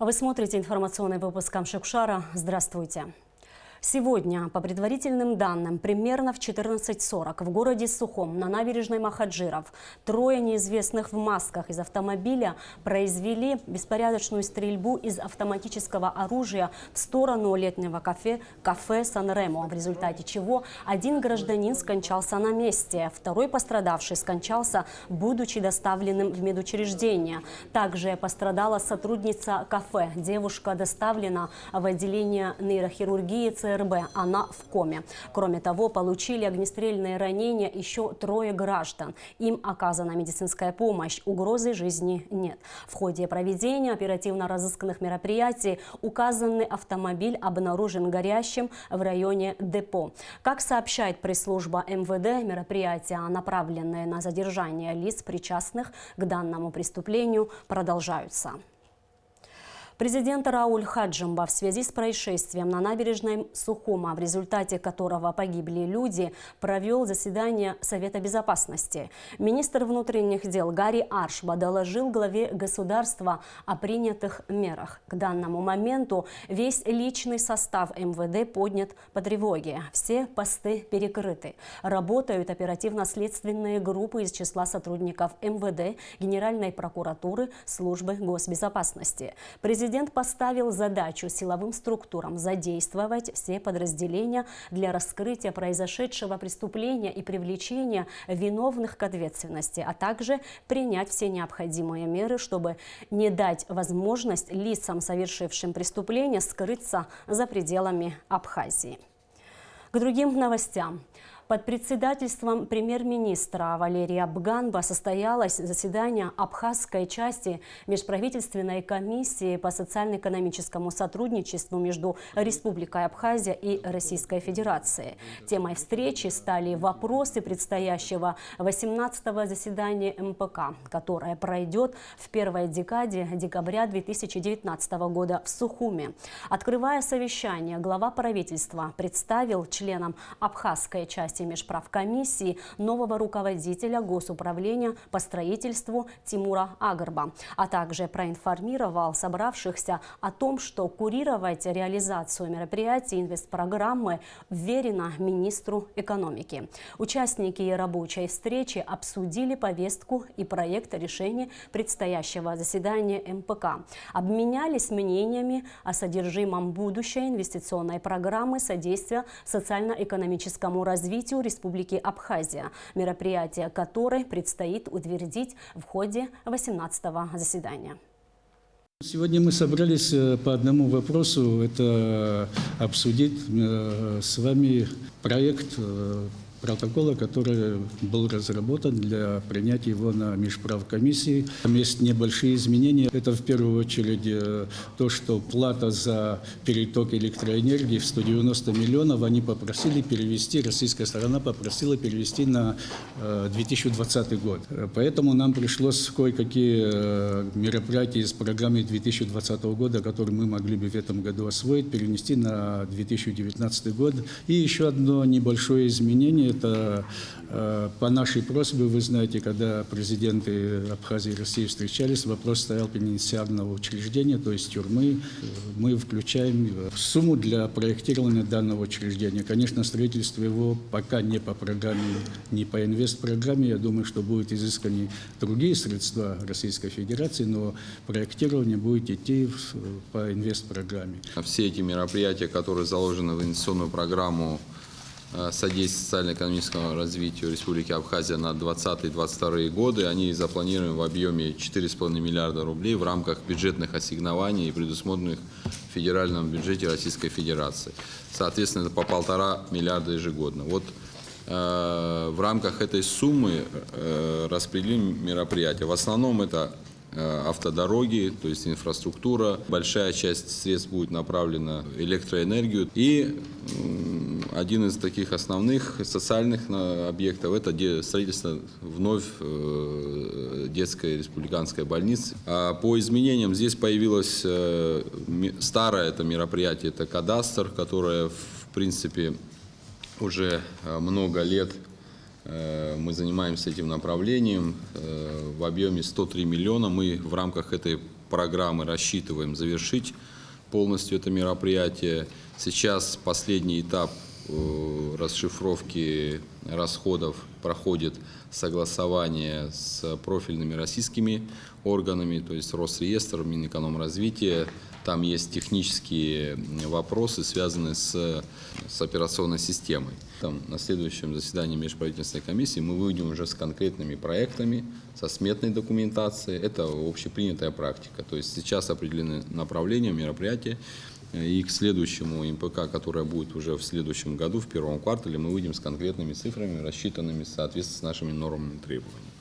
Вы смотрите информационный выпуск Камшикшара. Здравствуйте. Сегодня, по предварительным данным, примерно в 14:40 в городе Сухом на набережной Махаджиров трое неизвестных в масках из автомобиля произвели беспорядочную стрельбу из автоматического оружия в сторону летнего кафе Сан-Ремо, в результате чего один гражданин скончался на месте, второй пострадавший скончался, будучи доставленным в медучреждение. Также пострадала сотрудница кафе. Девушка доставлена в отделение нейрохирургии ЦРБ. Она в коме. Кроме того, получили огнестрельные ранения еще трое граждан. Им оказана медицинская помощь. Угрозы жизни нет. В ходе проведения оперативно-розыскных мероприятий указанный автомобиль обнаружен горящим в районе депо. Как сообщает пресс-служба МВД, мероприятия, направленные на задержание лиц, причастных к данному преступлению, продолжаются. Президент Рауль Хаджимба в связи с происшествием на набережной Сухума, в результате которого погибли люди, провел заседание Совета Безопасности. Министр внутренних дел Гарри Аршба доложил главе государства о принятых мерах. К данному моменту весь личный состав МВД поднят по тревоге. Все посты перекрыты. Работают оперативно-следственные группы из числа сотрудников МВД, Генеральной прокуратуры, службы госбезопасности. Президент поставил задачу силовым структурам задействовать все подразделения для раскрытия произошедшего преступления и привлечения виновных к ответственности, а также принять все необходимые меры, чтобы не дать возможность лицам, совершившим преступление, скрыться за пределами Абхазии. К другим новостям. Под председательством премьер-министра Валерия Бганба состоялось заседание абхазской части Межправительственной комиссии по социально-экономическому сотрудничеству между Республикой Абхазия и Российской Федерацией. Темой встречи стали вопросы предстоящего 18-го заседания МПК, которое пройдет в первой декаде декабря 2019 года в Сухуме. Открывая совещание, глава правительства представил членам абхазской части межправкомиссии нового руководителя Госуправления по строительству Тимура Агарба, а также проинформировал собравшихся о том, что курировать реализацию мероприятий инвестпрограммы вверено министру экономики. Участники рабочей встречи обсудили повестку и проект решения предстоящего заседания МПК, обменялись мнениями о содержимом будущей инвестиционной программы содействия социально-экономическому развитию Республики Абхазия, мероприятие которой предстоит утвердить в ходе 18-го заседания. Сегодня мы собрались по одному вопросу, это обсудить с вами проект протокола, который был разработан для принятия его на межправкомиссии. Там есть небольшие изменения. Это в первую очередь то, что плата за переток электроэнергии в 190 миллионов они попросили перевести, российская сторона попросила перевести на 2020 год. Поэтому нам пришлось кое-какие мероприятия из программы 2020 года, которые мы могли бы в этом году освоить, перенести на 2019 год. И еще одно небольшое изменение. Это по нашей просьбе, вы знаете, когда президенты Абхазии и России встречались, вопрос стоял пенитенциарного учреждения, то есть тюрьмы. Мы включаем сумму для проектирования данного учреждения. Конечно, строительство его пока не по программе, не по инвестпрограмме. Я думаю, что будут изысканы другие средства Российской Федерации, но проектирование будет идти по инвестпрограмме. Все эти мероприятия, которые заложены в инвестиционную программу содействия социально-экономическому развитию Республики Абхазия на 2020-2022 годы, они запланированы в объеме 4,5 миллиарда рублей в рамках бюджетных ассигнований, предусмотренных в федеральном бюджете Российской Федерации. Соответственно, это по 1,5 миллиарда ежегодно. Вот в рамках этой суммы распределим мероприятия. В основном это автодороги, то есть инфраструктура. Большая часть средств будет направлена в электроэнергию. И один из таких основных социальных объектов – это строительство вновь детской республиканской больницы. А по изменениям здесь появилось старое это мероприятие, это кадастр, которое в принципе уже много лет мы занимаемся этим направлением в объеме 103 миллиона. Мы в рамках этой программы рассчитываем завершить полностью это мероприятие. Сейчас последний этап расшифровки расходов проходит согласование с профильными российскими органами, то есть Росреестр, Минэкономразвития. Там есть технические вопросы, связанные с операционной системой. Там, на следующем заседании межправительственной комиссии мы выйдем уже с конкретными проектами, со сметной документацией. Это общепринятая практика. То есть сейчас определены направления мероприятия. И к следующему МПК, которое будет уже в следующем году, в первом квартале, мы выйдем с конкретными цифрами, рассчитанными в соответствии с нашими нормами и требованиями.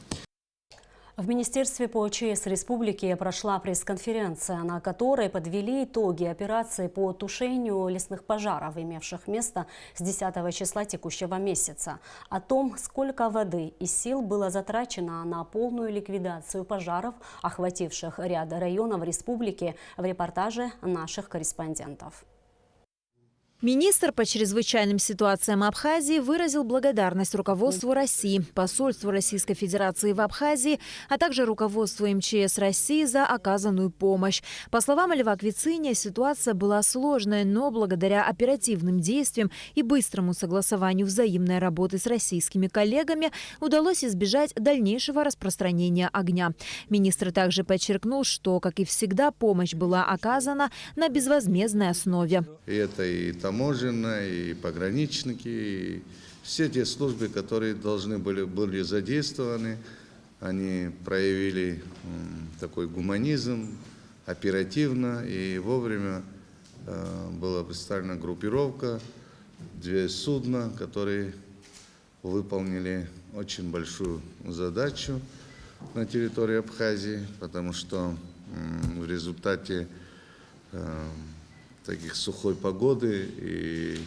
В Министерстве по ЧС Республики прошла пресс-конференция, на которой подвели итоги операции по тушению лесных пожаров, имевших место с 10 числа текущего месяца. О том, сколько воды и сил было затрачено на полную ликвидацию пожаров, охвативших ряд районов республики, в репортаже наших корреспондентов. Министр по чрезвычайным ситуациям Абхазии выразил благодарность руководству России, посольству Российской Федерации в Абхазии, а также руководству МЧС России за оказанную помощь. По словам Льва Квициния, ситуация была сложная, но благодаря оперативным действиям и быстрому согласованию взаимной работы с российскими коллегами удалось избежать дальнейшего распространения огня. Министр также подчеркнул, что, как и всегда, помощь была оказана на безвозмездной основе. Это и таможенная, и пограничники, и все те службы, которые должны были задействованы, они проявили такой гуманизм, оперативно и вовремя была представлена группировка, 2 судна, которые выполнили очень большую задачу на территории Абхазии, потому что в результате таких сухой погоды и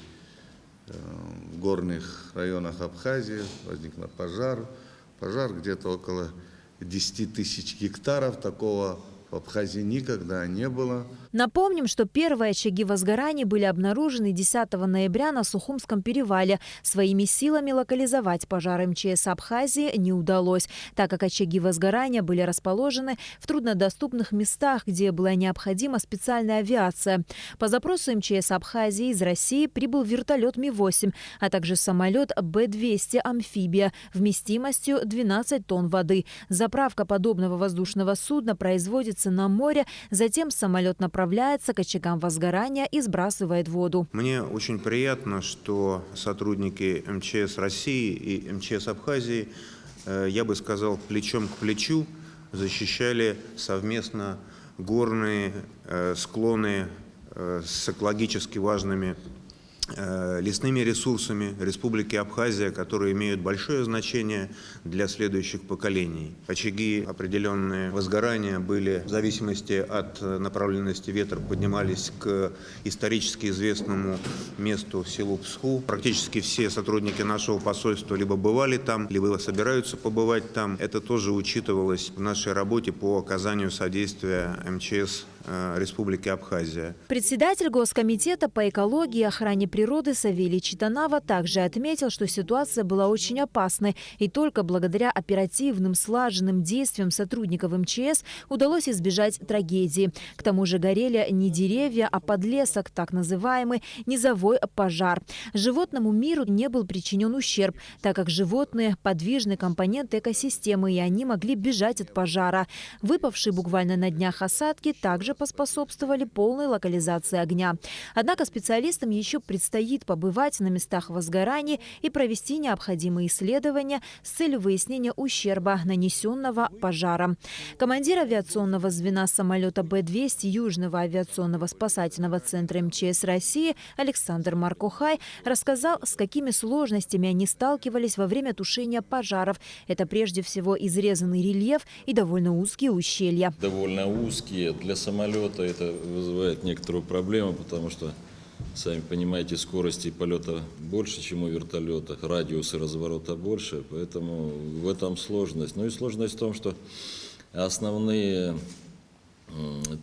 в горных районах Абхазии возник пожар. Пожар где-то около 10 тысяч гектаров. Такого в Абхазии никогда не было. Напомним, что первые очаги возгораний были обнаружены 10 ноября на Сухумском перевале. Своими силами локализовать пожар МЧС Абхазии не удалось, так как очаги возгорания были расположены в труднодоступных местах, где была необходима специальная авиация. По запросу МЧС Абхазии из России прибыл вертолет Ми-8, а также самолет Б-200 «Амфибия» вместимостью 12 тонн воды. Заправка подобного воздушного судна производится на море, затем самолет направляется к очагам возгорания и сбрасывает воду. Мне очень приятно, что сотрудники МЧС России и МЧС Абхазии, я бы сказал, плечом к плечу защищали совместно горные склоны с экологически важными лесными ресурсами Республики Абхазия, которые имеют большое значение для следующих поколений. Очаги, определенные возгорания были в зависимости от направленности ветра, поднимались к исторически известному месту селу Псху. Практически все сотрудники нашего посольства либо бывали там, либо собираются побывать там. Это тоже учитывалось в нашей работе по оказанию содействия МЧС Республики Абхазия. Председатель Госкомитета по экологии и охране природы Савелий Читанава также отметил, что ситуация была очень опасной, и только благодаря оперативным, слаженным действиям сотрудников МЧС удалось избежать трагедии. К тому же горели не деревья, а подлесок, так называемый низовой пожар. Животному миру не был причинен ущерб, так как животные – подвижный компонент экосистемы, и они могли бежать от пожара. Выпавшие буквально на днях осадки также поспособствовали полной локализации огня. Однако специалистам еще предстоит побывать на местах возгораний и провести необходимые исследования с целью выяснения ущерба, нанесенного пожаром. Командир авиационного звена самолета Б-200 Южного авиационного спасательного центра МЧС России Александр Маркухай рассказал, с какими сложностями они сталкивались во время тушения пожаров. Это прежде всего изрезанный рельеф и довольно узкие ущелья. Довольно узкие. Для самолета это вызывает некоторую проблему, потому что, сами понимаете, скорости полета больше, чем у вертолета, радиусы разворота больше, поэтому в этом сложность. Ну и сложность в том, что основные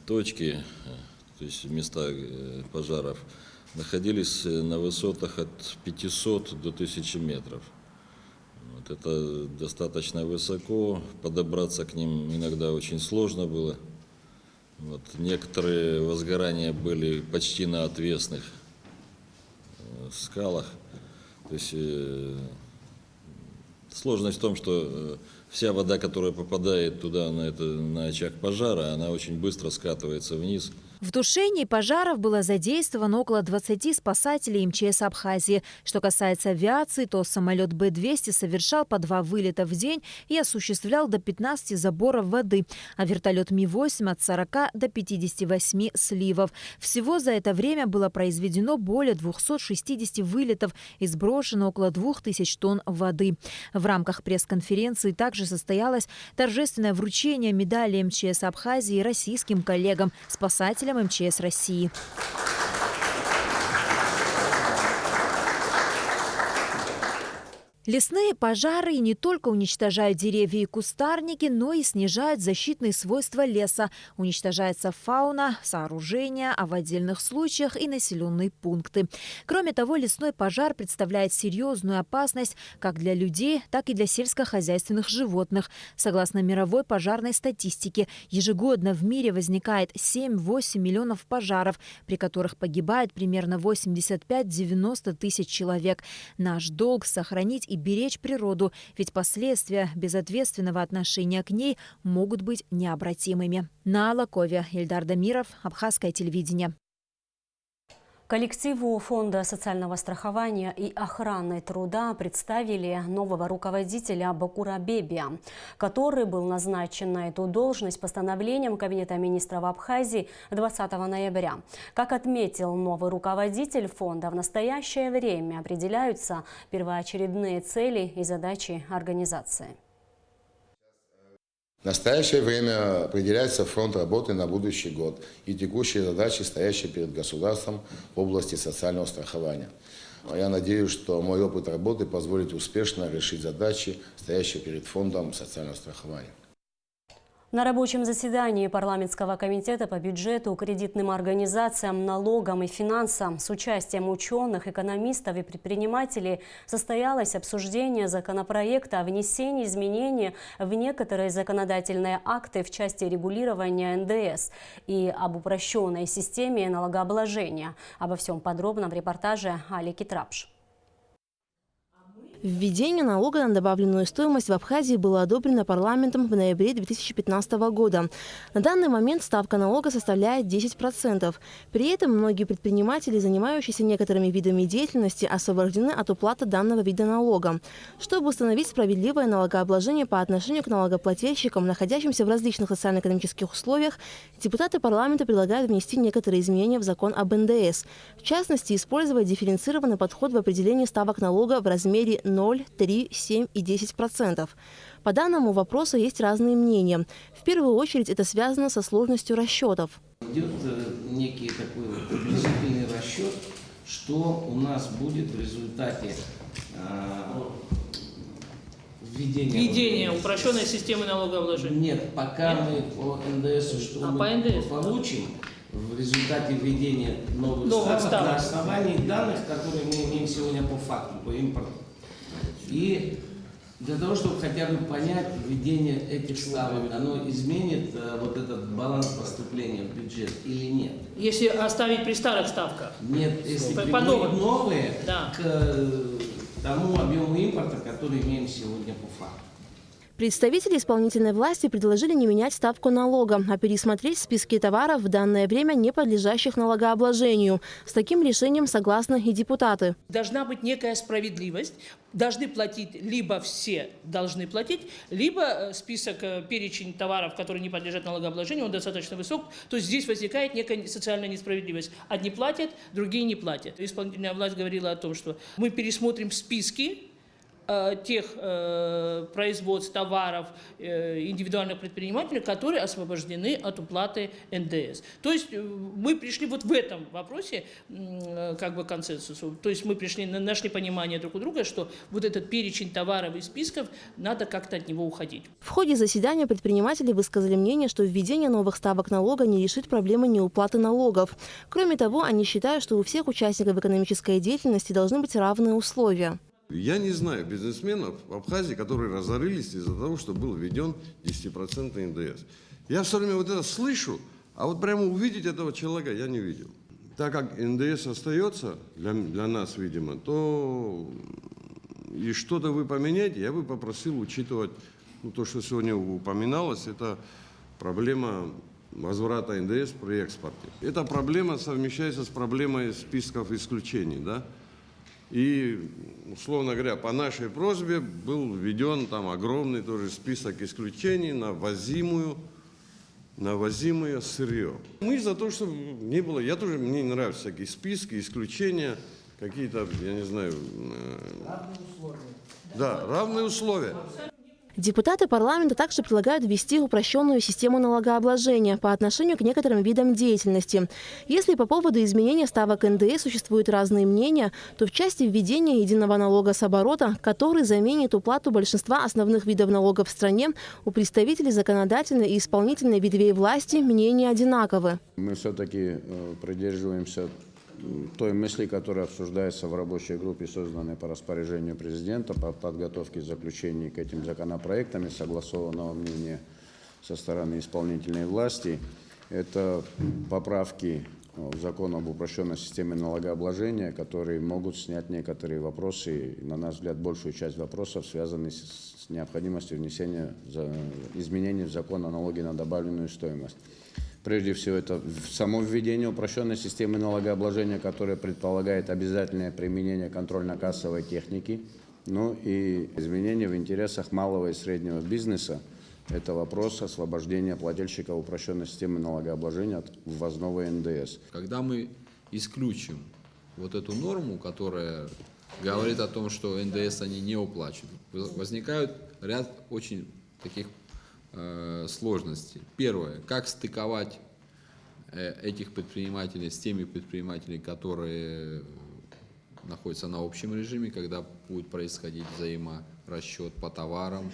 точки, то есть места пожаров, находились на высотах от 500 до 1000 метров. Вот это достаточно высоко, подобраться к ним иногда очень сложно было. Вот. Некоторые возгорания были почти на отвесных скалах. То есть сложность в том, что вся вода, которая попадает туда, на очаг пожара, она очень быстро скатывается вниз. В тушении пожаров было задействовано около 20 спасателей МЧС Абхазии. Что касается авиации, то самолет Б-200 совершал по 2 вылета в день и осуществлял до 15 заборов воды, а вертолет Ми-8 от 40 до 58 сливов. Всего за это время было произведено более 260 вылетов и сброшено около 2000 тонн воды. В рамках пресс-конференции также состоялось торжественное вручение медали МЧС Абхазии российским коллегам, спасателям МЧС России. Лесные пожары не только уничтожают деревья и кустарники, но и снижают защитные свойства леса. Уничтожается фауна, сооружения, а в отдельных случаях и населенные пункты. Кроме того, лесной пожар представляет серьезную опасность как для людей, так и для сельскохозяйственных животных. Согласно мировой пожарной статистике, ежегодно в мире возникает 7-8 миллионов пожаров, при которых погибает примерно 85-90 тысяч человек. Наш долг – сохранить и беречь природу, ведь последствия безответственного отношения к ней могут быть необратимыми. На Алакове, Ильдар Дамиров, Абхазское телевидение. Коллективу Фонда социального страхования и охраны труда представили нового руководителя Бакура Бебия, который был назначен на эту должность постановлением Кабинета министров Абхазии 20 ноября. Как отметил новый руководитель фонда, в настоящее время определяются первоочередные цели и задачи организации. В настоящее время определяется фронт работы на будущий год и текущие задачи, стоящие перед государством в области социального страхования. Я надеюсь, что мой опыт работы позволит успешно решить задачи, стоящие перед фондом социального страхования. На рабочем заседании парламентского комитета по бюджету, кредитным организациям, налогам и финансам с участием ученых, экономистов и предпринимателей состоялось обсуждение законопроекта о внесении изменений в некоторые законодательные акты в части регулирования НДС и об упрощенной системе налогообложения. Обо всем подробно в репортаже Алики Трапш. Введение налога на добавленную стоимость в Абхазии было одобрено парламентом в ноябре 2015 года. На данный момент ставка налога составляет 10%. При этом многие предприниматели, занимающиеся некоторыми видами деятельности, освобождены от уплаты данного вида налога. Чтобы установить справедливое налогообложение по отношению к налогоплательщикам, находящимся в различных социально-экономических условиях, депутаты парламента предлагают внести некоторые изменения в закон об НДС. В частности, использовать дифференцированный подход в определении ставок налога в размере 0, 3, 7 и 10%. По данному вопросу есть разные мнения. В первую очередь это связано со сложностью расчетов. Идет некий такой приблизительный расчет, что у нас будет в результате введения упрощенной системы налогообложения. Нет, пока мы по НДС, что мы получим в результате введения новых ставок на основании данных, которые мы имеем сегодня по факту, по импорту. И для того, чтобы хотя бы понять введение этих ставок, оно изменит вот этот баланс поступления в бюджет или нет? Если оставить при старых ставках? Нет, если прибавить новые к тому объему импорта, который имеем сегодня по факту. Представители исполнительной власти предложили не менять ставку налога, а пересмотреть списки товаров в данное время не подлежащих налогообложению. С таким решением согласны и депутаты. Должна быть некая справедливость. Должны платить, либо все должны платить, либо список, перечень товаров, которые не подлежат налогообложению, он достаточно высок. То есть здесь возникает некая социальная несправедливость. Одни платят, другие не платят. Исполнительная власть говорила о том, что мы пересмотрим списки тех производств, товаров, индивидуальных предпринимателей, которые освобождены от уплаты НДС. То есть мы пришли вот в этом вопросе как бы к консенсусу. То есть мы нашли понимание друг у друга, что вот этот перечень товаров и списков, надо как-то от него уходить. В ходе заседания предприниматели высказали мнение, что введение новых ставок налога не решит проблемы неуплаты налогов. Кроме того, они считают, что у всех участников экономической деятельности должны быть равные условия. Я не знаю бизнесменов в Абхазии, которые разорились из-за того, что был введен 10% НДС. Я все время вот это слышу, А вот прямо увидеть этого человека я не видел. Так как НДС остается для нас, видимо, то и что-то вы поменяете, я бы попросил учитывать, ну, то, что сегодня упоминалось, это проблема возврата НДС при экспорте. Эта проблема совмещается с проблемой списков исключений, да? И, условно говоря, по нашей просьбе был введен там огромный тоже список исключений на ввозимое сырье. Мы за то, чтобы не было, мне не нравятся всякие списки, исключения, какие-то, я не знаю. Равные условия. Да, равные условия. Депутаты парламента также предлагают ввести упрощенную систему налогообложения по отношению к некоторым видам деятельности. Если по поводу изменения ставок НДС существуют разные мнения, то в части введения единого налога с оборота, который заменит уплату большинства основных видов налогов в стране, у представителей законодательной и исполнительной ветвей власти мнения одинаковы. Мы все-таки придерживаемся той мысли, которая обсуждается в рабочей группе, созданной по распоряжению президента по подготовке заключений к этим законопроектам и согласованного мнения со стороны исполнительной власти. Это поправки в закон об упрощенной системе налогообложения, которые могут снять некоторые вопросы, на наш взгляд, большую часть вопросов, связанных с необходимостью внесения изменений в закон о налоге на добавленную стоимость. Прежде всего, это само введение упрощенной системы налогообложения, которое предполагает обязательное применение контрольно-кассовой техники, ну и изменения в интересах малого и среднего бизнеса. Это вопрос освобождения плательщика упрощенной системы налогообложения от ввозного НДС. Когда мы исключим вот эту норму, которая говорит о том, что НДС они не уплачивают, возникают ряд очень таких сложностей. Первое, как стыковать этих предпринимателей с теми предпринимателями, которые находятся на общем режиме, когда будет происходить взаиморасчет по товарам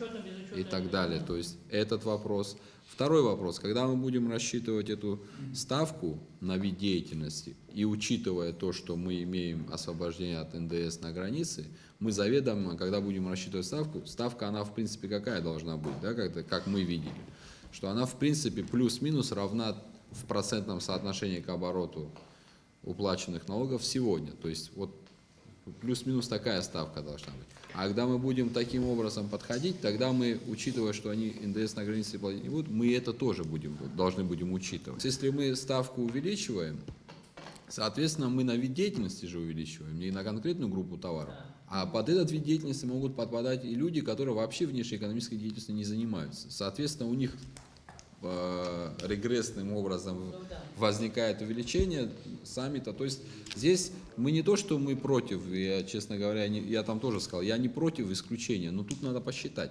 и так далее. То есть этот вопрос. Второй вопрос, когда мы будем рассчитывать эту ставку на вид деятельности и учитывая то, что мы имеем освобождение от НДС на границе, мы заведомо, когда будем рассчитывать ставка, она в принципе какая должна быть, да, как мы видели, что она в принципе плюс-минус равна в процентном соотношении к обороту уплаченных налогов сегодня. То есть вот плюс-минус такая ставка должна быть. А когда мы будем таким образом подходить, тогда мы, учитывая, что они НДС на границе платить не будут, мы это тоже должны будем учитывать. Если мы ставку увеличиваем, соответственно, мы на вид деятельности же увеличиваем, не на конкретную группу товаров. А под этот вид деятельности могут подпадать и люди, которые вообще внешнеэкономической деятельностью не занимаются. Соответственно, у них регрессным образом возникает увеличение саммита. То есть здесь мы не то, что мы против, я, честно говоря, я там тоже сказал, я не против исключения, но тут надо посчитать.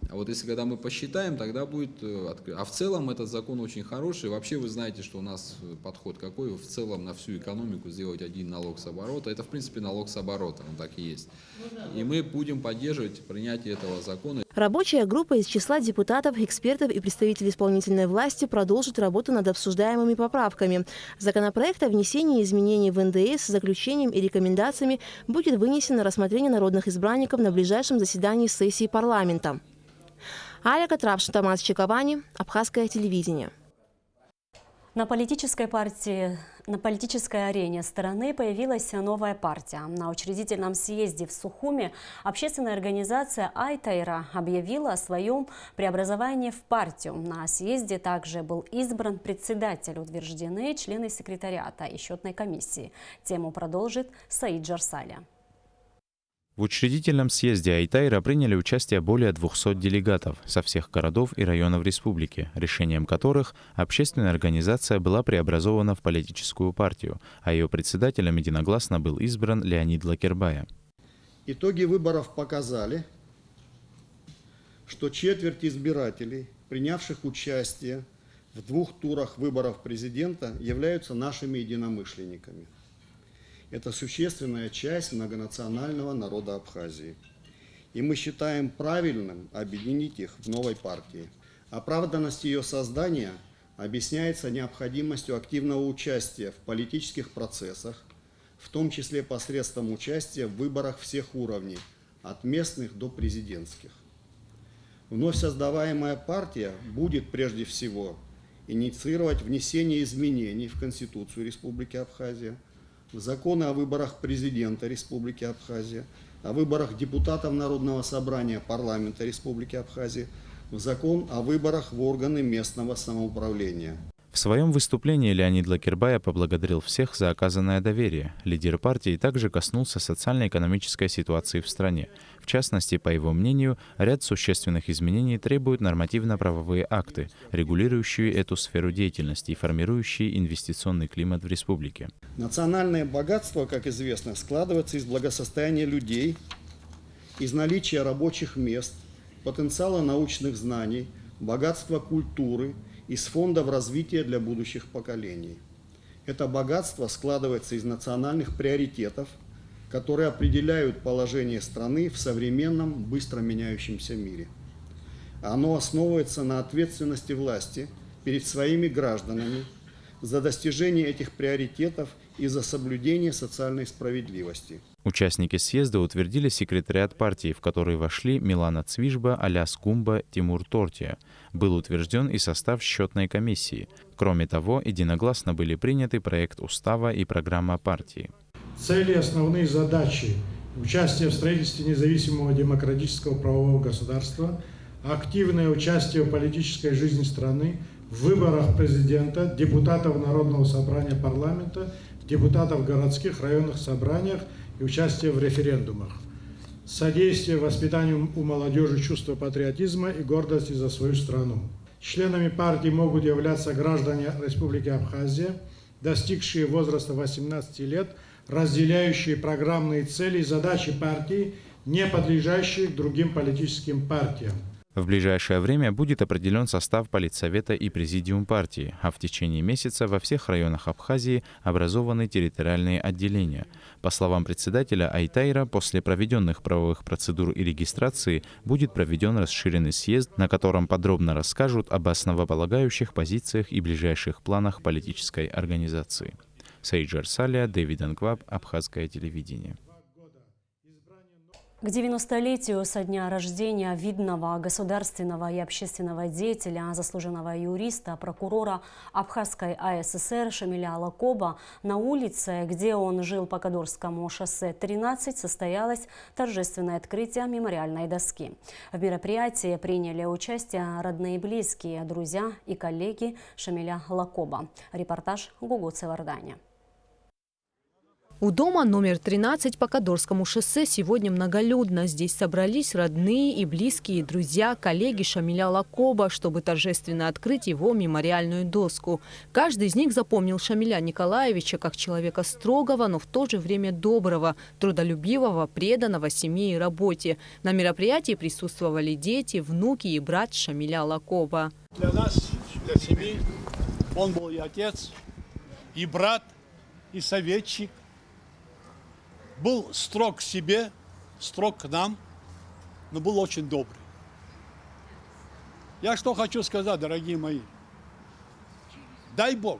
А вот если когда мы посчитаем, тогда будет открыто. А в целом этот закон очень хороший. Вообще вы знаете, что у нас подход какой, в целом на всю экономику сделать один налог с оборота. Это в принципе налог с оборота, он так и есть. И мы будем поддерживать принятие этого закона. Рабочая группа из числа депутатов, экспертов и представителей исполнительной власти продолжит работу над обсуждаемыми поправками. Законопроект о внесении изменений в НДС с заключением и рекомендациями будет вынесен на рассмотрение народных избранников на ближайшем заседании сессии парламента. Аля Катрапш, Тамас Чиковани, Абхазское телевидение. На политической арене страны появилась новая партия. На учредительном съезде в Сухуме общественная организация Айтайра объявила о своем преобразовании в партию. На съезде также был избран председатель, утверждены члены секретариата и счетной комиссии. Тему продолжит Саид Джарсаля. В учредительном съезде Айтайра приняли участие более 200 делегатов со всех городов и районов республики, решением которых общественная организация была преобразована в политическую партию, а ее председателем единогласно был избран Леонид Лакербая. Итоги выборов показали, что четверть избирателей, принявших участие в 2 турах выборов президента, являются нашими единомышленниками. Это существенная часть многонационального народа Абхазии. И мы считаем правильным объединить их в новой партии. Оправданность ее создания объясняется необходимостью активного участия в политических процессах, в том числе посредством участия в выборах всех уровней, от местных до президентских. Вновь создаваемая партия будет прежде всего инициировать внесение изменений в Конституцию Республики Абхазия, в законы о выборах президента Республики Абхазия, о выборах депутатов Народного собрания парламента Республики Абхазия, в закон о выборах в органы местного самоуправления. В своем выступлении Леонид Лакербая поблагодарил всех за оказанное доверие. Лидер партии также коснулся социально-экономической ситуации в стране. В частности, по его мнению, ряд существенных изменений требуют нормативно-правовые акты, регулирующие эту сферу деятельности и формирующие инвестиционный климат в республике. Национальное богатство, как известно, складывается из благосостояния людей, из наличия рабочих мест, потенциала научных знаний, богатства культуры, из фондов развития для будущих поколений. Это богатство складывается из национальных приоритетов, которые определяют положение страны в современном, быстро меняющемся мире. Оно основывается на ответственности власти перед своими гражданами за достижение этих приоритетов и за соблюдение социальной справедливости. Участники съезда утвердили секретариат партии, в который вошли Милана Цвижба, Аляс Гумба, Тимур Тортия. Был утвержден и состав счетной комиссии. Кроме того, единогласно были приняты проект устава и программа партии. Цели и основные задачи участия в строительстве независимого демократического правового государства, активное участие в политической жизни страны, в выборах президента, депутатов Народного собрания парламента, депутатов в городских районных собраниях и участие в референдумах. Содействие воспитанию у молодежи чувства патриотизма и гордости за свою страну. Членами партии могут являться граждане Республики Абхазия, достигшие возраста 18 лет, разделяющие программные цели и задачи партии, не подлежащие другим политическим партиям. В ближайшее время будет определен состав политсовета и президиум партии, а в течение месяца во всех районах Абхазии образованы территориальные отделения. По словам председателя Айтайра, после проведенных правовых процедур и регистрации будет проведен расширенный съезд, на котором подробно расскажут об основополагающих позициях и ближайших планах политической организации. Сейджер Салия, Дэвид Анкваб, Абхазское телевидение. К 90-летию со дня рождения видного государственного и общественного деятеля, заслуженного юриста, прокурора Абхазской АССР Шамиля Лакоба на улице, где он жил по Кадорскому шоссе 13, состоялось торжественное открытие мемориальной доски. В мероприятии приняли участие родные и близкие, друзья и коллеги Шамиля Лакоба. Репортаж Гугу Цеварданя. У дома номер 13 по Кадорскому шоссе сегодня многолюдно. Здесь собрались родные и близкие, друзья, коллеги Шамиля Лакоба, чтобы торжественно открыть его мемориальную доску. Каждый из них запомнил Шамиля Николаевича как человека строгого, но в то же время доброго, трудолюбивого, преданного семье и работе. На мероприятии присутствовали дети, внуки и брат Шамиля Лакоба. Для нас, для семьи, он был и отец, и брат, и советчик. Был строг к себе, строг к нам, но был очень добрый. Я что хочу сказать, дорогие мои. Дай Бог,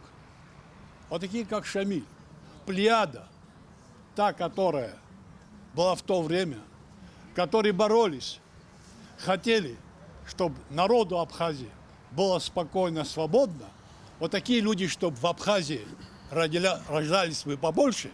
вот такие, как Шамиль, плеяда, та, которая была в то время, которые боролись, хотели, чтобы народу Абхазии было спокойно, свободно, вот такие люди, чтобы в Абхазии рождались бы побольше,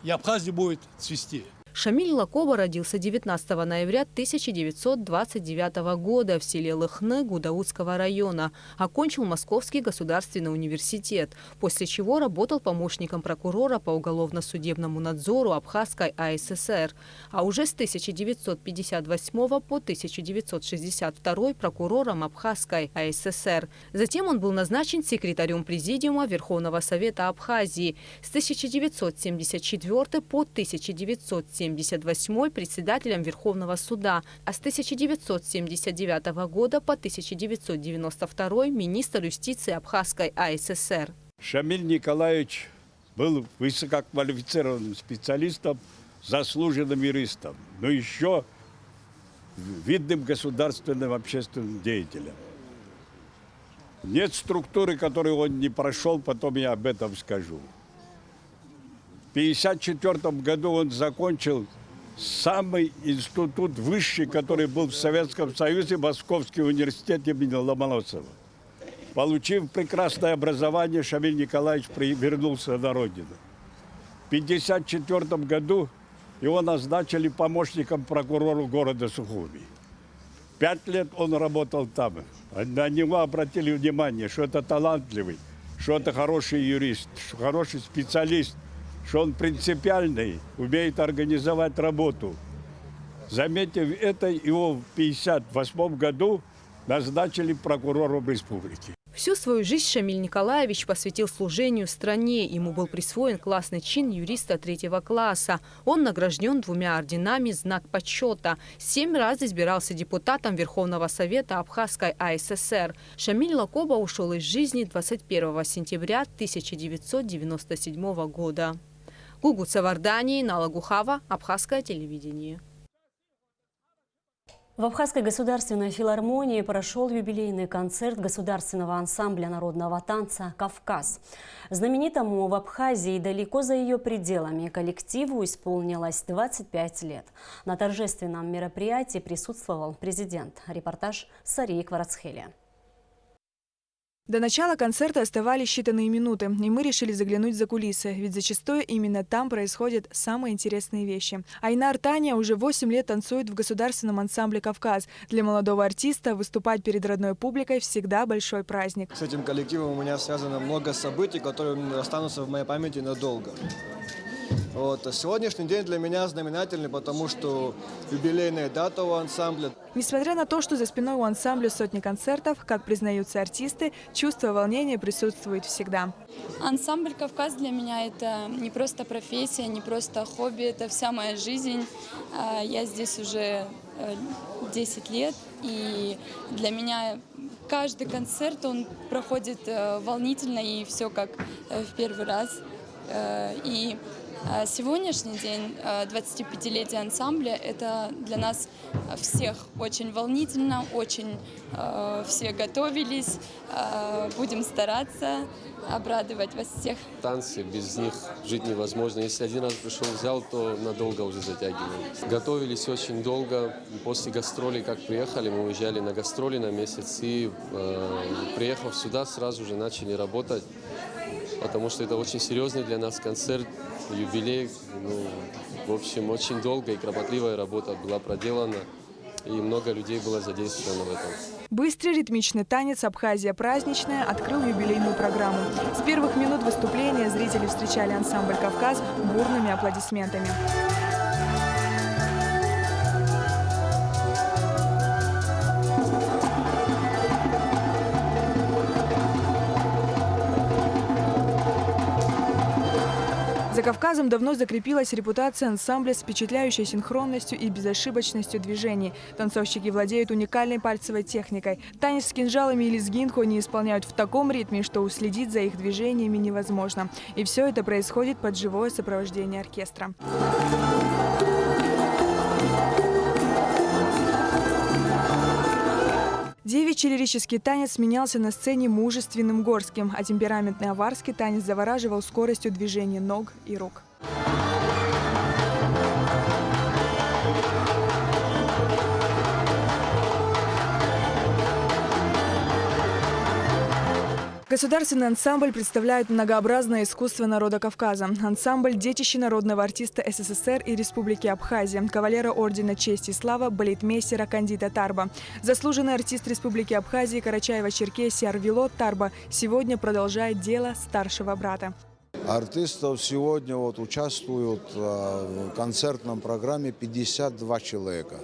и Абхазия будет цвести. Шамиль Лакоба родился 19 ноября 1929 года в селе Лыхны Гудаутского района. Окончил Московский государственный университет, после чего работал помощником прокурора по уголовно-судебному надзору Абхазской АССР. А уже с 1958 по 1962 прокурором Абхазской АССР. Затем он был назначен секретарем президиума Верховного Совета Абхазии. С 1974 по 1978 председателем Верховного суда, а с 1979 года по 1992 министр юстиции Абхазской АССР. Шамиль Николаевич был высококвалифицированным специалистом, заслуженным юристом, но еще видным государственным общественным деятелем. Нет структуры, которую он не прошел, потом я об этом скажу. В 1954 году он закончил самый институт высший, который был в Советском Союзе, Московский университет имени Ломоносова. Получив прекрасное образование, Шамиль Николаевич вернулся на родину. В 1954 году его назначили помощником прокурора города Сухуми. 5 лет он работал там. На него обратили внимание, что это талантливый, что это хороший юрист, хороший специалист, что он принципиальный, умеет организовать работу. Заметив это, его в 1958 году назначили прокурором республики. Всю свою жизнь Шамиль Николаевич посвятил служению стране. Ему был присвоен классный чин юриста 3-го класса. Он награжден 2 орденами «Знак почета». 7 раз избирался депутатом Верховного Совета Абхазской АССР. Шамиль Лакоба ушел из жизни 21 сентября 1997 года. Гугут Савардани, Нала Гухава, Абхазское телевидение. В Абхазской государственной филармонии прошел юбилейный концерт государственного ансамбля народного танца «Кавказ». Знаменитому в Абхазии и далеко за ее пределами коллективу исполнилось 25 лет. На торжественном мероприятии присутствовал президент. Репортаж Сарии Кварацхели. До начала концерта оставались считанные минуты, и мы решили заглянуть за кулисы, ведь зачастую именно там происходят самые интересные вещи. Айнар Таня уже 8 лет танцует в государственном ансамбле «Кавказ». Для молодого артиста выступать перед родной публикой всегда большой праздник. С этим коллективом у меня связано много событий, которые останутся в моей памяти надолго. Сегодняшний день для меня знаменательный, потому что юбилейная дата у ансамбля. Несмотря на то, что за спиной у ансамбля сотни концертов, как признаются артисты, чувство волнения присутствует всегда. Ансамбль «Кавказ» для меня это не просто профессия, не просто хобби, это вся моя жизнь. Я здесь уже 10 лет, и для меня каждый концерт, он проходит волнительно и все как в первый раз. И сегодняшний день, 25-летие ансамбля, это для нас всех очень волнительно, очень все готовились, будем стараться обрадовать вас всех. Танцы, без них жить невозможно. Если один раз пришел в зал, то надолго уже затягиваем. Готовились очень долго. После гастролей, как приехали, мы уезжали на гастроли на месяц, и приехав сюда, сразу же начали работать, потому что это очень серьезный для нас концерт, юбилей. В общем, очень долгая и кропотливая работа была проделана, и много людей было задействовано в этом. Быстрый ритмичный танец «Абхазия праздничная» открыл юбилейную программу. С первых минут выступления зрители встречали ансамбль «Кавказ» бурными аплодисментами. За Кавказом давно закрепилась репутация ансамбля с впечатляющей синхронностью и безошибочностью движений. Танцовщики владеют уникальной пальцевой техникой. Танец с кинжалами или с гинхо они исполняют в таком ритме, что уследить за их движениями невозможно. И все это происходит под живое сопровождение оркестра. Девичий лирический танец сменялся на сцене мужественным горским, а темпераментный аварский танец завораживал скоростью движения ног и рук. Государственный ансамбль представляет многообразное искусство народа Кавказа. Ансамбль – детище народного артиста СССР и Республики Абхазия, кавалера ордена чести и славы, балетмейстера Кандида Тарба. Заслуженный артист Республики Абхазии Карачаево-Черкесии Арвило Тарба сегодня продолжает дело старшего брата. Артистов сегодня участвуют в концертном программе 52 человека.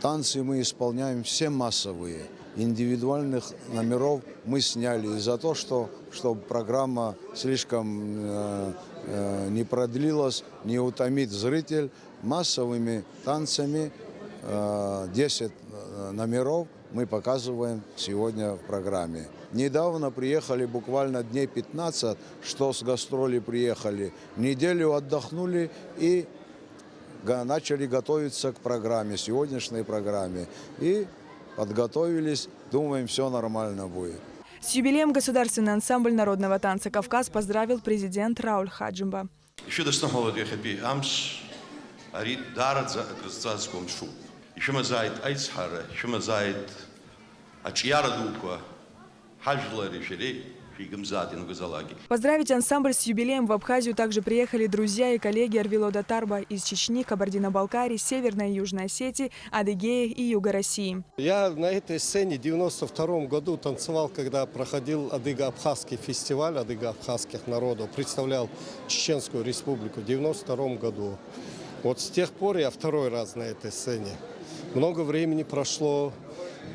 Танцы мы исполняем все массовые. Индивидуальных номеров мы сняли из-за того, чтобы программа слишком не продлилась, не утомит зритель. Массовыми танцами 10 номеров мы показываем сегодня в программе. Недавно приехали, буквально дней 15, что с гастроли приехали. Неделю отдохнули и начали готовиться к программе, сегодняшней программе. И подготовились, думаем, все нормально будет. С юбилеем государственный ансамбль народного танца «Кавказ» поздравил президент Рауль Хаджимба. Поздравить ансамбль с юбилеем в Абхазию также приехали друзья и коллеги Арвилода Тарба из Чечни, Кабардино-Балкарии, Северной и Южной Осетии, Адыгеи и Юга России. Я на этой сцене в 1992 году танцевал, когда проходил Адыго-Абхазский фестиваль адыго-абхазских народов, представлял Чеченскую республику в 1992 году. Вот с тех пор я второй раз на этой сцене. Много времени прошло.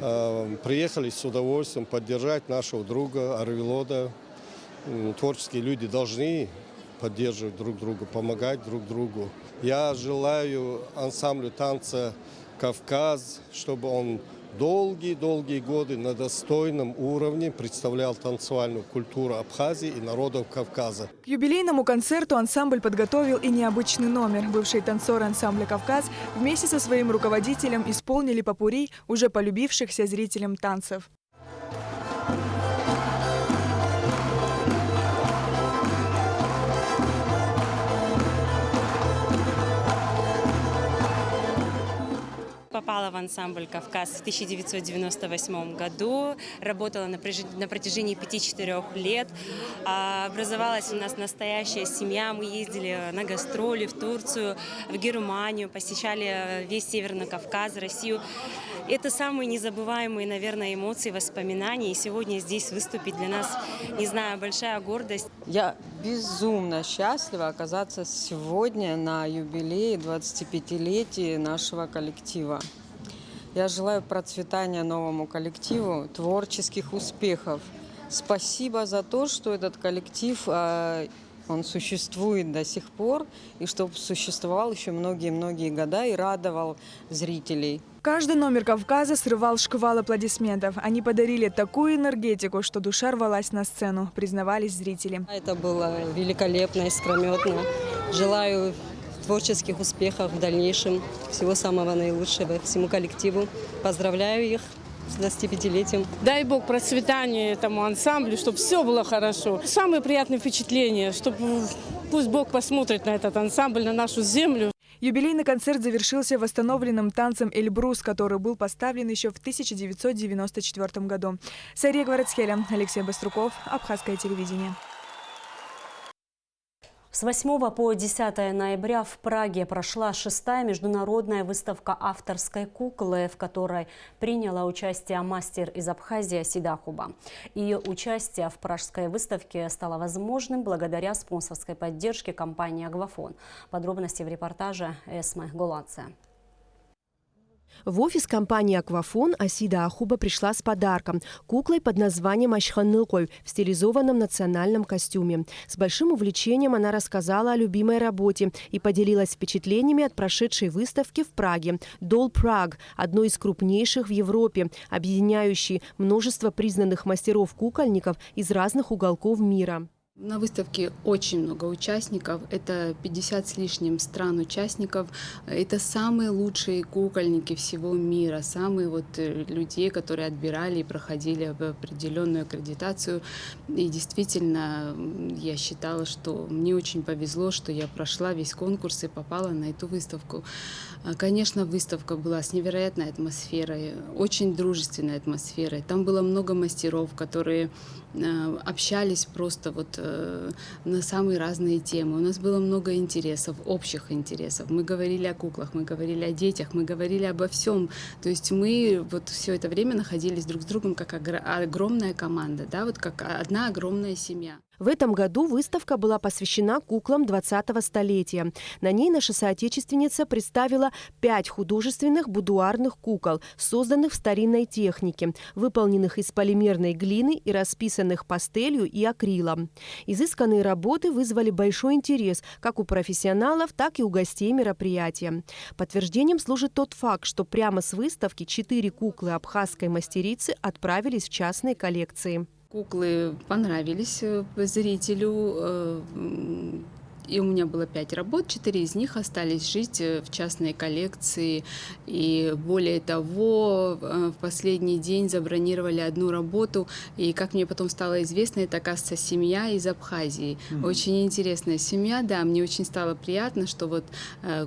Приехали с удовольствием поддержать нашего друга Арвилода. Творческие люди должны поддерживать друг друга, помогать друг другу. Я желаю ансамблю танца «Кавказ», чтобы он долгие годы на достойном уровне представлял танцевальную культуру Абхазии и народов Кавказа. К юбилейному концерту ансамбль подготовил и необычный номер. Бывшие танцоры ансамбля «Кавказ» вместе со своим руководителем исполнили попурри уже полюбившихся зрителям танцев. Попала в ансамбль «Кавказ» в 1998 году, работала на протяжении 5-4 лет. Образовалась у нас настоящая семья, мы ездили на гастроли в Турцию, в Германию, посещали весь Северный Кавказ, Россию. Это самые незабываемые, наверное, эмоции, воспоминания. И сегодня здесь выступить для нас, не знаю, большая гордость. Я безумно счастлива оказаться сегодня на юбилее 25-летия нашего коллектива. Я желаю процветания новому коллективу, творческих успехов. Спасибо за то, что этот коллектив, он существует до сих пор, и чтобы существовал еще многие-многие года и радовал зрителей. Каждый номер «Кавказа» срывал шквал аплодисментов. Они подарили такую энергетику, что душа рвалась на сцену, признавались зрители. Это было великолепно, искрометно. Желаю творческих успехов в дальнейшем. Всего самого наилучшего всему коллективу. Поздравляю их с 25-летием. Дай Бог процветания этому ансамблю, чтобы все было хорошо. Самые приятные впечатления, чтобы пусть Бог посмотрит на этот ансамбль, на нашу землю. Юбилейный концерт завершился восстановленным танцем «Эльбрус», который был поставлен еще в 1994 году. Сария Гварацхеля, Алексей Баструков, Абхазское телевидение. С 8 по 10 ноября в Праге прошла 6-я международная выставка авторской куклы, в которой приняла участие мастер из Абхазии Асида Ахуба. Ее участие в пражской выставке стало возможным благодаря спонсорской поддержке компании «Аквафон». Подробности в репортаже Эсмы Голаце. В офис компании «Аквафон» Асида Ахуба пришла с подарком – куклой под названием «Ашханнылкой» в стилизованном национальном костюме. С большим увлечением она рассказала о любимой работе и поделилась впечатлениями от прошедшей выставки в Праге «Doll Prague», одной из крупнейших в Европе, объединяющей множество признанных мастеров-кукольников из разных уголков мира. На выставке очень много участников, это 50 с лишним стран участников, это самые лучшие кукольники всего мира, самые людей, которые отбирали и проходили определенную аккредитацию. И действительно, я считала, что мне очень повезло, что я прошла весь конкурс и попала на эту выставку. Конечно, выставка была с невероятной атмосферой, очень дружественной атмосферой. Там было много мастеров, которые общались просто на самые разные темы. У нас было много интересов, общих интересов. Мы говорили о куклах, мы говорили о детях, мы говорили обо всем. То есть мы все это время находились друг с другом как огромная команда, да, как одна огромная семья. В этом году выставка была посвящена куклам 20-го столетия. На ней наша соотечественница представила 5 художественных будуарных кукол, созданных в старинной технике, выполненных из полимерной глины и расписанных пастелью и акрилом. Изысканные работы вызвали большой интерес как у профессионалов, так и у гостей мероприятия. Подтверждением служит тот факт, что прямо с выставки 4 куклы абхазской мастерицы отправились в частные коллекции. Куклы понравились зрителю. и у меня было 5 работ, 4 из них остались жить в частной коллекции. И более того, в последний день забронировали одну работу. И, как мне потом стало известно, это, оказывается, семья из Абхазии. Очень интересная семья, да. Мне очень стало приятно, что вот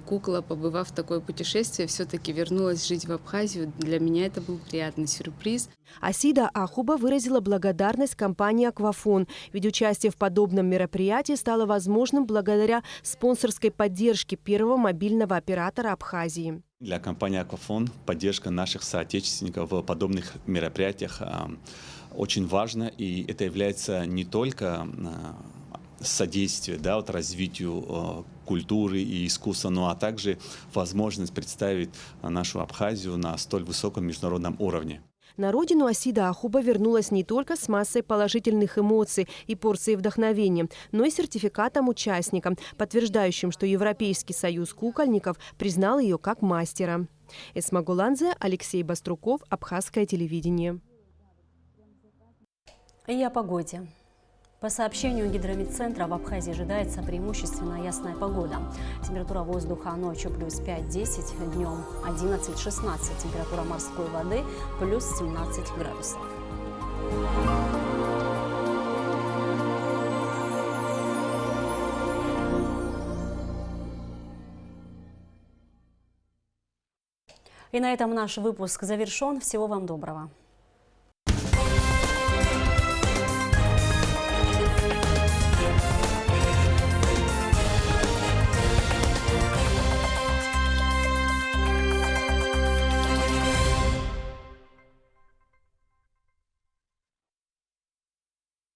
кукла, побывав в такое путешествие, все-таки вернулась жить в Абхазию. Для меня это был приятный сюрприз. Асида Ахуба выразила благодарность компании «Аквафон», ведь участие в подобном мероприятии стало возможным благодаря спонсорской поддержке первого мобильного оператора Абхазии. Для компании «Аквафон» поддержка наших соотечественников в подобных мероприятиях очень важна, и это является не только содействие, да, вот развитию культуры и искусства, но а также возможность представить нашу Абхазию на столь высоком международном уровне. На родину Асида Ахуба вернулась не только с массой положительных эмоций и порцией вдохновения, но и сертификатом участника, подтверждающим, что Европейский союз кукольников признал ее как мастера. Эсма Гуланзе, Алексей Баструков, Абхазское телевидение. И о погоде. По сообщению Гидрометцентра, в Абхазии ожидается преимущественно ясная погода. Температура воздуха ночью плюс 5-10, днем 11-16. Температура морской воды плюс 17 градусов. И на этом наш выпуск завершен. Всего вам доброго.